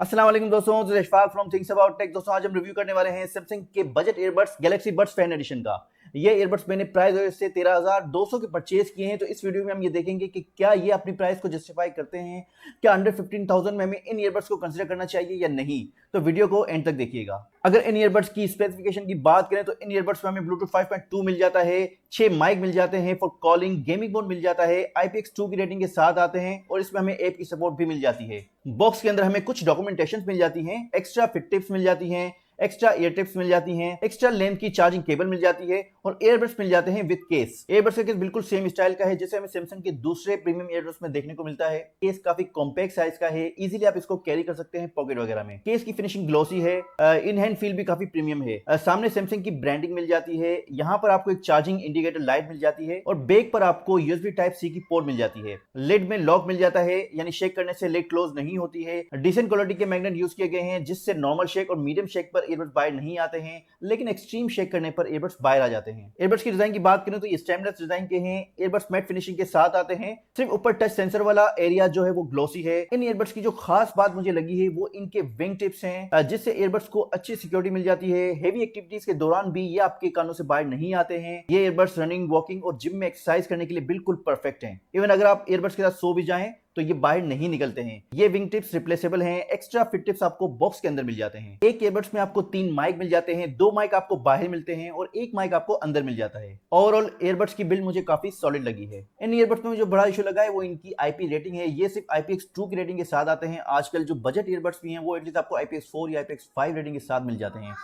अस्सलाम वालेकुम दोस्तों, तो Ishfaq from things about tech. दोस्तों आज हम रिव्यू करने वाले हैं सैमसंग के budget earbuds Galaxy buds fan addition का। ये ईयरबड्स मैंने प्राइस से 13,200 के परचेज किए हैं। तो इस वीडियो में हम ये देखेंगे कि क्या ये अपनी प्राइस को जस्टिफाई करते हैं, क्या अंडर 15,000 में हमें इन ईयरबड्स को कंसिडर करना चाहिए या नहीं। तो वीडियो को एंड तक देखिएगा। अगर इन ईयरबड्स की स्पेसिफिकेशन की बात करें तो इन ईयरबड्स में हमें ब्लूटूथ 5.2 मिल जाता है, 6 माइक मिल जाते हैं फॉर कॉलिंग, गेमिंग मोड मिल जाता है, IPX2 की रेटिंग के साथ आते हैं और इसमें हमें ऐप की सपोर्ट भी मिल जाती है। बॉक्स के अंदर हमें कुछ डॉक्यूमेंटेशन मिल जाती हैं, एक्स्ट्रा फिट टिप्स मिल जाती हैं, एक्स्ट्रा ईयर टिप्स मिल जाती हैं, एक्स्ट्रा लेंथ की चार्जिंग केबल मिल जाती है और ईयरबड्स मिल जाते हैं विद केस। ईयरबड्स का केस बिल्कुल सेम स्टाइल का है जैसे हमें सैमसंग के दूसरे प्रीमियम ईयरबड्स में देखने को मिलता है। केस काफी कॉम्पैक्ट साइज का है, इजीली आप इसको कैरी कर सकते हैं पॉकेट वगैरह में। केस की फिनिशिंग ग्लॉसी है, इन हैंड फील भी काफी प्रीमियम है। सामने सैमसंग की ब्रांडिंग मिल जाती है, यहाँ पर आपको एक चार्जिंग इंडिकेटर लाइट मिल जाती है और बैक पर आपको USB टाइप C की पोर्ट मिल जाती है। लिड में लॉक मिल जाता है, यानी शेक करने से लिड क्लोज नहीं होती है। डिसेंट क्वालिटी के मैग्नेट यूज किए गए हैं जिससे नॉर्मल शेक और मीडियम शेक पर ईयरबड्स बाहर नहीं आते हैं, लेकिन एक्सट्रीम शेक करने पर ईयरबड्स बाहर आ जाते हैं। ईयरबड्स की डिजाइन की बात करें तो ये स्टेमलेस डिजाइन के हैं। ईयरबड्स मैट फिनिशिंग के साथ आते हैं, सिर्फ ऊपर टच सेंसर वाला एरिया जो है वो ग्लोसी है। इन ईयरबड्स की जो खास बात मुझे लगी है वो इनके विंग टिप्स हैं, जिससे ईयरबड्स को अच्छी सिक्योरिटी मिल जाती है। हेवी एक्टिविटीज के दौरान भी ये आपके कानों से बाहर नहीं आते हैं। ये ईयरबड्स रनिंग, वॉकिंग और जिम में एक्सरसाइज करने के लिए बिल्कुल परफेक्ट हैं। इवन अगर आप ईयरबड्स के साथ सो भी जाएं तो ये बाहर नहीं निकलते हैं। ये विंग टिप्स रिप्लेसेबल हैं। एक्स्ट्रा फिट टिप्स आपको बॉक्स के अंदर मिल जाते हैं। एक ईयरबड्स में आपको 3 माइक मिल जाते हैं, 2 माइक आपको बाहर मिलते हैं और 1 माइक आपको अंदर मिल जाता है। ओवरऑल ईयरबड्स की बिल्ड मुझे काफी सॉलिड लगी है। इन ईयरबड्स में जो बड़ा इशू लगा है वो इनकी IP रेटिंग है। ये सिर्फ IPX2 की रेटिंग के साथ आते हैं। आजकल जो बजट ईयरबड्स भी हैं वो एटलीस्ट आपको IPX4 या IPX5 रेटिंग के साथ मिल जाते हैं।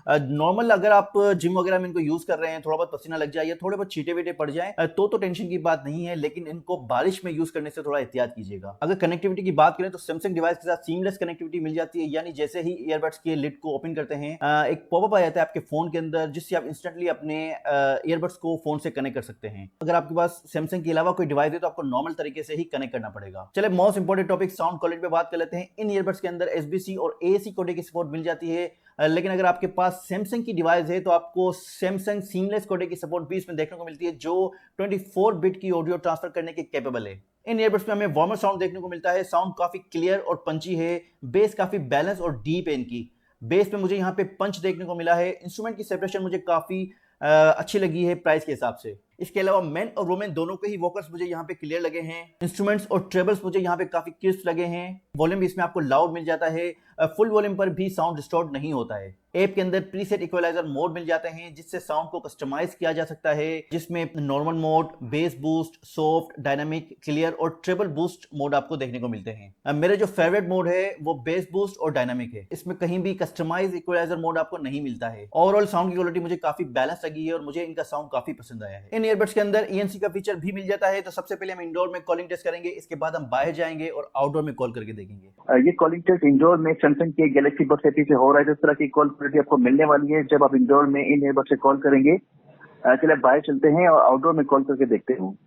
नॉर्मल अगर आप जिम वगैरह में इनको यूज कर रहे हैं, थोड़ा बहुत पसीना लग जाए या थोड़े बहुत छींटे वीटे पड़ जाए तो टेंशन की बात नहीं है, लेकिन इनको बारिश में यूज करने से थोड़ा एहतियात कीजिएगा। अगर कनेक्टिविटी की बात करें तो सैमसंग डिवाइस के साथ सीमलेस कनेक्टिविटी मिल जाती है, यानी जैसे ही ईयरबड्स के लिड को ओपन करते हैं एक पॉपअप आ जाता है आपके फोन के अंदर, जिससे आप इंस्टेंटली अपने ईयरबड्स को फोन से कनेक्ट कर सकते हैं। अगर आपके पास सैमसंग के अलावा कोई डिवाइस है तो आपको नॉर्मल तरीके से ही कनेक्ट करना पड़ेगा। चले most important topic sound quality पे बात कर लेते हैं। इन ईयरबड्स के अंदर SBC और AAC कोडे की सपोर्ट मिल जाती है, लेकिन अगर आपके पास सैमसंग की डिवाइस है तो आपको सैमसंग सीमलेस कोडे की सपोर्ट भी इसमें देखने को मिलती है, जो 24 बिट की ऑडियो ट्रांसफर करने के कैपेबल है। इन ईयरबड्स में हमें वार्मर साउंड देखने को मिलता है। साउंड काफी क्लियर और पंची है, बेस काफी बैलेंस और डीप है। इनकी बेस में मुझे यहाँ पे पंच देखने को मिला है। इंस्ट्रूमेंट की सेपरेशन मुझे काफी अच्छी लगी है प्राइस के हिसाब से। इसके अलावा मेन और वुमेन दोनों के ही वोकल्स मुझे यहाँ पे क्लियर लगे हैं। इंस्ट्रूमेंट्स और ट्रेबल्स मुझे यहाँ पे काफी क्रिस्प लगे हैं। वॉल्यूम भी इसमें आपको लाउड मिल जाता है, फुल वॉल्यूम पर भी साउंड डिस्टॉर्ट नहीं होता है। ऐप के अंदर प्रीसेट इक्वलाइजर मोड मिल जाते हैं जिससे साउंड को कस्टमाइज किया जा सकता है, जिसमें normal mode, base boost, soft, dynamic, clear और ट्रेबल बूस्ट मोड आपको देखने को मिलते हैं। मेरे जो फेवरेट मोड है वो बेस बूस्ट और डायनामिक है। इसमें कहीं भी कस्टमाइज इक्वलाइजर मोड आपको नहीं मिलता है। ओवरऑल साउंड की क्वालिटी मुझे काफी बैलेंस लगी है और मुझे इनका साउंड काफी पसंद आया है। इन ईयरबड्स के अंदर ENC का फीचर भी मिल जाता है। तो सबसे पहले हम इंडोर में कॉलिंग टेस्ट करेंगे, इसके बाद हम बाहर जाएंगे और आउटडोर में कॉल करके देखेंगे। ये कॉलिंग टेस्ट इंडोर में सैमसंग के गैलेक्सी बड्स एपी से हो रहा है। तो इस तरह की कॉल क्वालिटी आपको मिलने वाली है जब आप इंडोर में इन ईयरबड्स से कॉल करेंगे। चलिए बाहर चलते हैं और आउटडोर में कॉल करके देखते हैं।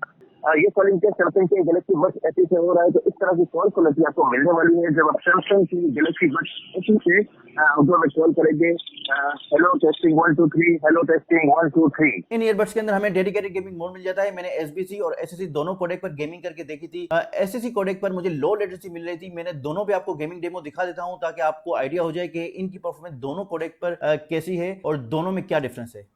ये कॉलिंग टेस्ट सैमसंग के गैलेक्सी बड्स एपी से हो रहा है। तो इस तरह की कॉल क्वालिटी आपको मिलने वाली है जब आप सैमसंग की गैलेक्सी बड्स एपी से आउटडोर में कॉल करेंगे। Hello testing 1 2 3, hello testing 1 2 3। इन ईयरबड्स के अंदर हमें डेडिकेटेड गेमिंग मोड मिल जाता है। मैंने SBC और SSC दोनों कोडेक पर गेमिंग करके देखी थी। SSC कोडेक पर मुझे लो लेटेंसी मिल रही थी। मैंने दोनों पे आपको गेमिंग डेमो दिखा देता हूं ताकि आपको आइडिया हो जाए कि इनकी परफॉर्मेंस दोनों कोडेक पर कैसी है और दोनों में क्या डिफरेंस है।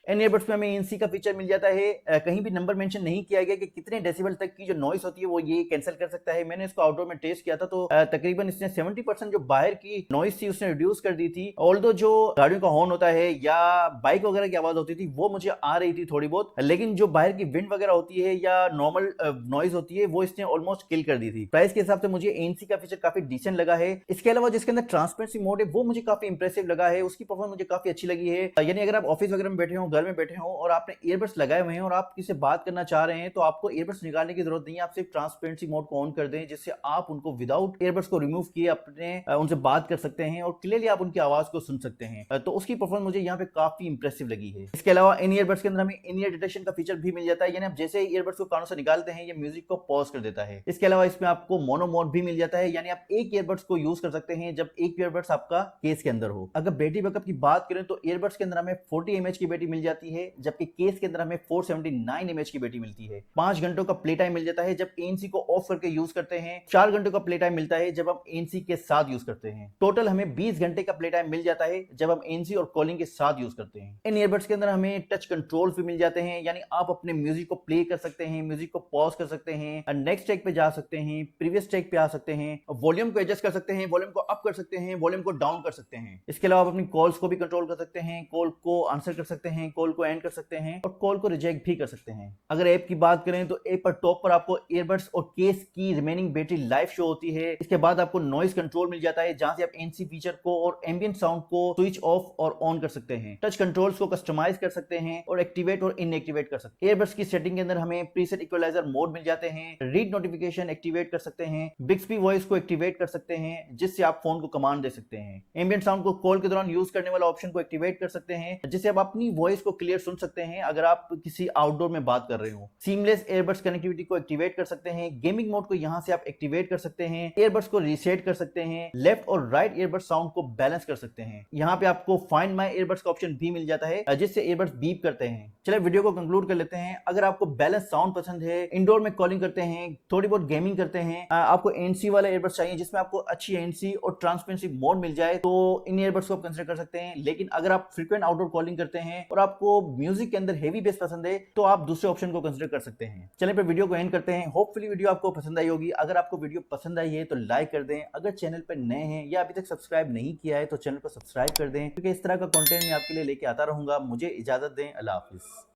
इन ईयरबड्स में हमें ENC का फीचर मिल जाता है। कहीं भी नंबर मेंशन नहीं किया गया कि कितने डेसिबल तक की जो नॉइस होती है वो ये कैंसिल कर सकता है। मैंने इसको आउटडोर में टेस्ट किया था तो तकरीबन इसने 70% जो बाहर की नॉइस थी उसने रिड्यूस कर दी थी। ऑल्दो जो गाड़ियों का हॉर्न होता है या बाइक वगैरह की आवाज होती थी वो मुझे आ रही थी थोड़ी बहुत, लेकिन जो बाहर की विंड वगैरह होती है या नॉर्मल नॉइस होती है वो इसने ऑलमोस्ट किल कर दी थी। प्राइस के हिसाब से मुझे ENC का फीचर काफी डिसेंट लगा है। इसके अलावा जिसके अंदर ट्रांसपेरेंसी मोड है वो मुझे काफी इंप्रेसिव लगा है, उसकी परफॉर्मेंस मुझे काफी अच्छी लगी है। यानी अगर आप ऑफिस वगैरह में बैठे हो, घर में बैठे हो और आपने ईयरबड्स लगाए हुए हैं और आप किसी से बात करना चाह रहे हैं, तो आपको ईयरबड्स निकालने की जरूरत नहीं है। आप सिर्फ ट्रांसपेरेंसी मोड को ऑन कर दें, जिससे आप उनको विदाउट ईयरबड्स को रिमूव किए अपने उनसे बात कर सकते हैं और क्लियरली आप उनकी आवाज को सुन सकते हैं। तो उसकी परफॉर्मेंस मुझे यहाँ पे काफी इंप्रेसिव लगी है। इसके अलावा इन ईयरबड्स के अंदर हमें इन ईयर डिटेक्शन का फीचर भी मिल जाता है, यानी आप जैसे ही ईयरबड्स को कानों से निकालते हैं ये म्यूजिक को पॉज कर देता है। इसके अलावा इसमें आपको मोनो मोड भी मिल जाता है, यानी आप एक ईयरबड्स को यूज कर सकते हैं जब एक ईयरबड्स आपका केस के अंदर हो। अगर बैटरी बैकअप की बात करें तो ईयरबड्स के अंदर हमें 40 mAh की बैटरी मिल जाती है, जबकि केस के अंदर हमें 479 mAh की बैटरी मिलती है। 5 घंटों का प्ले टाइम मिल जाता है जब ANC को ऑफ करके यूज करते हैं। 4 घंटों का प्ले टाइम मिलता है जब हम ANC के साथ यूज करते हैं। टोटल हमें 20 घंटे का प्ले टाइम मिल जाता है जब हम ANC और कॉलिंग के साथ यूज करते हैं। इन ईयरबड्स के अंदर हमें टच कंट्रोल्स भी मिल जाते हैं, यानी आप अपने म्यूजिक को प्ले कर सकते हैं, म्यूजिक को पॉज कर सकते हैं, नेक्स्ट ट्रैक पे जा सकते हैं, प्रीवियस ट्रैक पे आ सकते हैं, वॉल्यूम को एडजस्ट कर सकते हैं, वॉल्यूम को अप कर सकते हैं, वॉल्यूम को डाउन कर सकते हैं। इसके अलावा आप अपनी कॉल्स को भी कंट्रोल कर सकते हैं, कॉल को आंसर कर सकते हैं, कॉल को एंड कर सकते हैं और कॉल को रिजेक्ट भी कर सकते हैं। अगर ऐप की बात करें तो ऐप पर टॉप पर आपको ईयरबड्स और केस की रिमेनिंग बैटरी लाइव शो होती है। इसके बाद आपको नॉइज कंट्रोल मिल जाता है, जहां से आप एनसी फीचर को और एम्बिएंट साउंड को स्विच ऑफ और ऑन कर सकते हैं। टच कंट्रोल्स को कस्टमाइज कर सकते हैं और एक्टिवेट और इनएक्टिवेट कर सकते हैं। ईयरबड्स की सेटिंग के अंदर हमें प्रीसेट इक्वलाइजर मोड मिल जाते हैं, रीड नोटिफिकेशन एक्टिवेट कर सकते हैं, बिक्सबी वॉइस को एक्टिवेट कर सकते हैं, जिससे आप फोन को कमांड दे सकते हैं। एम्बिएंट साउंड को कॉल के दौरान यूज करने वाला ऑप्शन को एक्टिवेट कर सकते हैं, जिससे आप अपनी वॉइस को क्लियर सुन सकते हैं अगर आप किसी आउटडोर में बात कर रहे हो। सीमलेस ईयरबड्स कनेक्टिविटी को एक्टिवेट कर सकते हैं। गेमिंग मोड को यहां से आप एक्टिवेट कर सकते हैं। ईयरबड्स को रीसेट कर सकते हैं। लेफ्ट और राइट ईयरबड साउंड को बैलेंस कर सकते हैं। यहाँ पे आपको फाइंड माई ईयरबड्स का ऑप्शन भी मिल जाता है, जिससे ईयरबड्स बीप करते हैं। चलिए वीडियो को कंक्लूड कर लेते हैं। अगर आपको बैलेंस साउंड पसंद है, इंडोर में कॉलिंग करते हैं, थोड़ी बहुत गेमिंग करते हैं, आपको एनसी वाला ईयरबड्स चाहिए जिसमें आपको अच्छी एनसी और ट्रांसपेरेंसी मोड मिल जाए, तो इन ईयरबड्स को आप कंसीडर कर सकते हैं। लेकिन अगर आप फ्रीक्वेंट आउटडोर कॉलिंग करते हैं और आपको म्यूजिक के अंदर हेवी बेस पसंद है, तो आप दूसरे ऑप्शन को कंसीडर कर सकते हैं। चलिए फिर वीडियो को एंड करते हैं। होपफुली वीडियो आपको पसंद आई होगी। अगर आपको वीडियो पसंद आई है तो लाइक कर दें। अगर चैनल पर नए हैं या अभी तक सब्सक्राइब नहीं किया है तो चैनल को सब्सक्राइब कर दें, क्योंकि इस तरह का कंटेंट मैं आपके लिए लेके आता रहूंगा। मुझे इजाजत दें। अल्लाह हाफिज।